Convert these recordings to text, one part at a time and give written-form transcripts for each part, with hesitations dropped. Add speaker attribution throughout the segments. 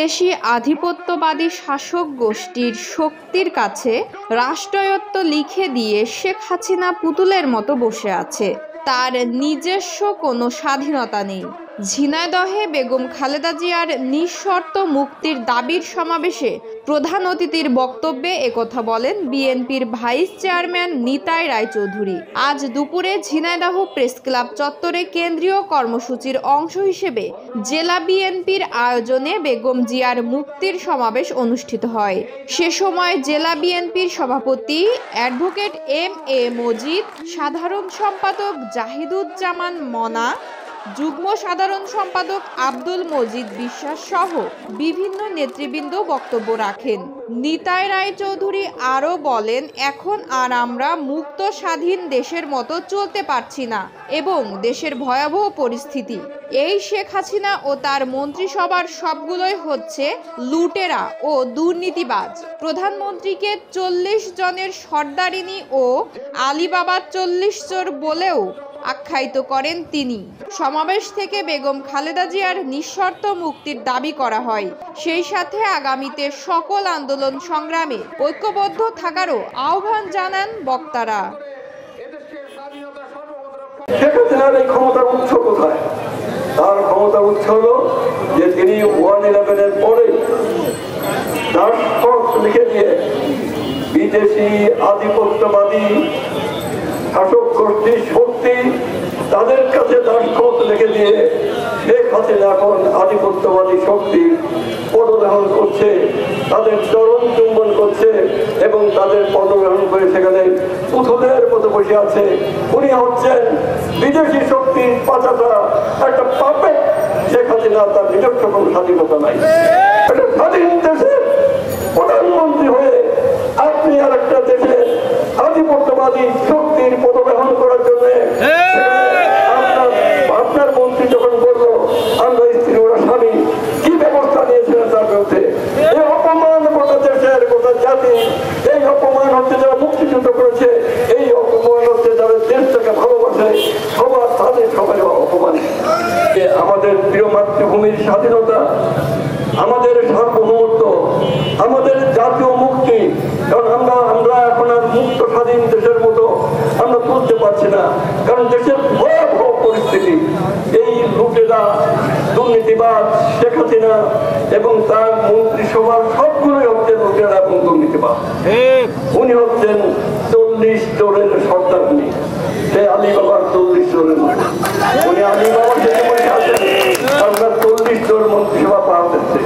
Speaker 1: বিদেশি আধিপত্যবাদী শাসক গোষ্ঠীর শক্তির কাছে রাষ্ট্রায়ত্ত লিখে দিয়ে শেখ হাসিনা পুতুলের মতো বসে আছে। তার নিজস্ব কোনো স্বাধীনতা নেই। ঝিনাইদহে বেগম খালেদা জিয়ার নিঃশর্ত মুক্তির দাবির সমাবেশে প্রধান অতিথির বক্তব্যে একথা বলেন বিএনপির ভাইস চেয়ারম্যান নিতাই রায়চৌধুরী। আজ দুপুরে ঝিনাইদহ প্রেস ক্লাব চত্বরে কেন্দ্রীয় কর্মসূচির অংশ হিসেবে জেলা বিএনপির আয়োজনে বেগম জিয়ার মুক্তির সমাবেশ অনুষ্ঠিত হয়। সে সময় জেলা বিএনপির সভাপতি অ্যাডভোকেট এম.এ. মজিদ, সাধারণ সম্পাদক জাহিদুজ্জামান মনা, যুগ্ম সাধারণ সম্পাদক আব্দুল মজিদ বিশ্বাস সহ বিভিন্ন নেতৃবৃন্দ বক্তব্য রাখেন। নিতাই রায়চৌধুরী আরও বলেন, এখন আর আমরা মুক্ত স্বাধীন দেশের মতো চলতে পারছি না এবং দেশের ভয়াবহ পরিস্থিতি। এই শেখ হাসিনা ও তার মন্ত্রিসভার সবগুলোই হচ্ছে লুটেরা ও দুর্নীতিবাজ। প্রধানমন্ত্রীকে 40 জনের সর্দারিনী ও আলিবাবার 40 চোর বলেও আখ্যায়িত করেন তিনি। সমাবেশ থেকে বেগম খালেদা জিয়ার নিঃশর্ত মুক্তির দাবি করা হয়। সেই সাথে আগামীতে সকল আন্দোলন সংগ্রামে ঐক্যবদ্ধ থাকারও আহ্বান জানান বক্তারা।
Speaker 2: ক্ষমতার উৎস কোথায়? তার ক্ষমতার উৎস হলো যে তিনি 1/11-এর পরে লিখে দিয়ে বিদেশি আধিপত্যবাদী শাসক গোষ্ঠীর শক্তি তাদের কাছে দাসখত লিখে দিয়ে শেখ হাসিনা এখন আধিপত্যবাদী শক্তি পদগ্রহণ করছে, তাদের চরণ চুম্বন করছে এবং তাদের পদগ্রহণ করে সেখানে পুতুলের মতো বসে আছে। উনি হচ্ছেন বিদেশি শক্তির পাচাটা, একটা পাপেট। শেখ হাসিনা তার নিজস্ব কোনো স্বাধীনতা নাই। একটা স্বাধীন দেশের প্রধানমন্ত্রী হয়ে আপনি আর একটা দেশের আধিপত্যবাদী শক্তির পদগ্রহণ করার জন্য আপনার মন্ত্রী যখন বলল আমরা স্ত্রী ওরা স্বামী, কি ব্যবস্থা নিয়েছিলেন তার বিরুদ্ধে? এই অপমান গোটা দেশের গোটা জাতি, এই অপমান হচ্ছে যারা মুক্তিযুদ্ধ করেছে, এই অপমান হচ্ছে যারা দেশটাকে ভালোবাসে, সবার তাদের সবাই অপমান। আমাদের প্রিয় মাতৃভূমির স্বাধীনতা, আমাদের সার্বভৌমত্ব, আমাদের জাতীয় মুক্তি, কারণ আমরা এখন আর মুক্ত স্বাধীন দেশের মতো আমরা তুলতে পারছি না, কারণ দেশের ভয়াবহ পরিস্থিতি। এই লুটেরা দুর্নীতিবাদ শেখ হাসিনা এবং তার মন্ত্রিসভার সবগুলোই হচ্ছেন লুটেরা এবং দুর্নীতিবাদ। উনি হচ্ছেন 40 চোরের সর্দারনি, সে আলিবাবার 40 চোরের মতো। উনি আলিবাবার যেতে বসে আছেন, আমরা 40 চোর মন্ত্রিসভা পাওয়া যাচ্ছে।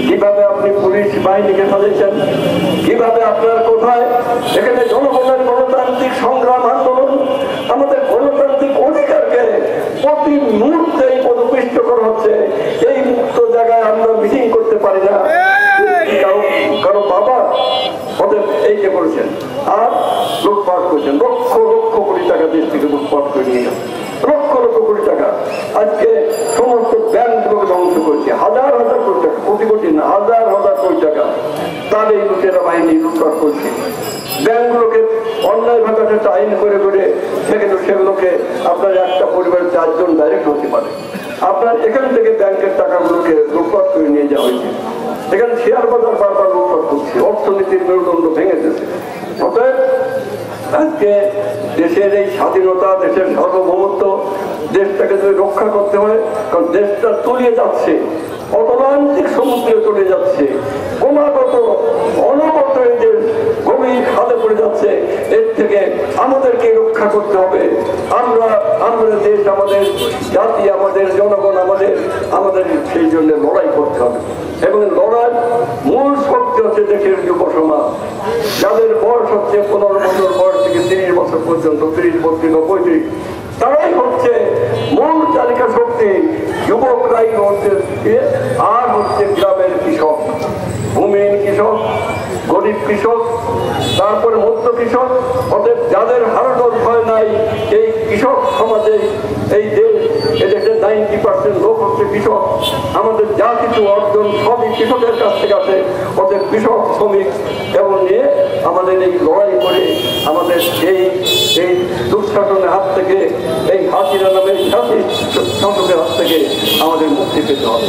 Speaker 2: কিভাবে আপনি পুলিশ বাহিনীকে সাজিয়েছেন, কিভাবে আপনার কোথায় এখানে জনগণের গণতান্ত্রিক সংগ্রাম আন্দোলন, আমাদের গণতান্ত্রিক অধিকারকে প্রতি মুহূর্তে পদপিষ্ট করা হচ্ছে। এই মুক্ত জায়গায় আমরা মিটিং করতে পারি না। কারো বাবা ওদের এই যে করেছেন আর লুটপাট করেছেন, লক্ষ লক্ষ কোটি টাকা দেশ থেকে লুটপাট করে নিয়ে যান, লক্ষ লক্ষ কোটি টাকা। আজকে সমস্ত ব্যাংকগুলোকে ধ্বংস করছে, হাজার হাজার কোটি টাকা, কোটি কোটি না, হাজার হাজার কোটি টাকা তার এই লুটেরা বাহিনী লুটপাট করছে। ব্যাংকগুলোকে অন্যায়ভাবে একটা আইন করে করে সেগুলোকে আপনার একটা পরিবারের 4 জন ডাইরেক্ট হতে পারে। আপনার এখান থেকে ব্যাংকের টাকাগুলোকে লুটপাট করে নিয়ে যাওয়া হয়েছে। এখানে শেয়ার বাজার বারবার লুটপাট করছে, অর্থনীতির মেরুদণ্ড ভেঙে দিয়েছে। অতএব আজকে দেশের এই স্বাধীনতা, দেশের সার্বভৌমত্ব, দেশটাকে যদি রক্ষা করতে হয়, কারণ দেশটা তলিয়ে যাচ্ছে, অতলান্তিক সমুদ্রে চলে যাচ্ছে, ক্রমাগত অনবরত এই দেশ গভীর খাদে পড়ে যাচ্ছে। এর থেকে আমাদেরকে রক্ষা করতে হবে। আমাদের দেশ, আমাদের জাতি, আমাদের জনগণ, আমাদের সেই জন্য লড়াই করতে হবে। এবং লড়াই মূল শক্তি হচ্ছে দেশের যুব সমাজ, যাদের বয়স হচ্ছে 15 বছর বয়স থেকে 30 বছর পর্যন্ত, 30, 32, 35, তারাই হচ্ছে মূল চালিকা শক্তি। যুবকরাই হচ্ছে, আর হচ্ছে গ্রামের কৃষক, ভূমিহীন কৃষক, গরিব কৃষক, তারপরে মধ্য কৃষক। অতএব যাদের হারানোর ভয় নাই, এই কৃষক সমাজে এই দেশের 90% লোক হচ্ছে কৃষক। আমাদের যা কিছু অর্জন সবই কৃষকের কাছ থেকে আছে। অতএব কৃষক, শ্রমিক এবং নিয়ে আমাদের এই লড়াই করে আমাদের এই দুঃশাসনের হাত থেকে, এই হাসিনা নামের শাসকের হাত থেকে আমাদের মুক্তি পেতে হবে।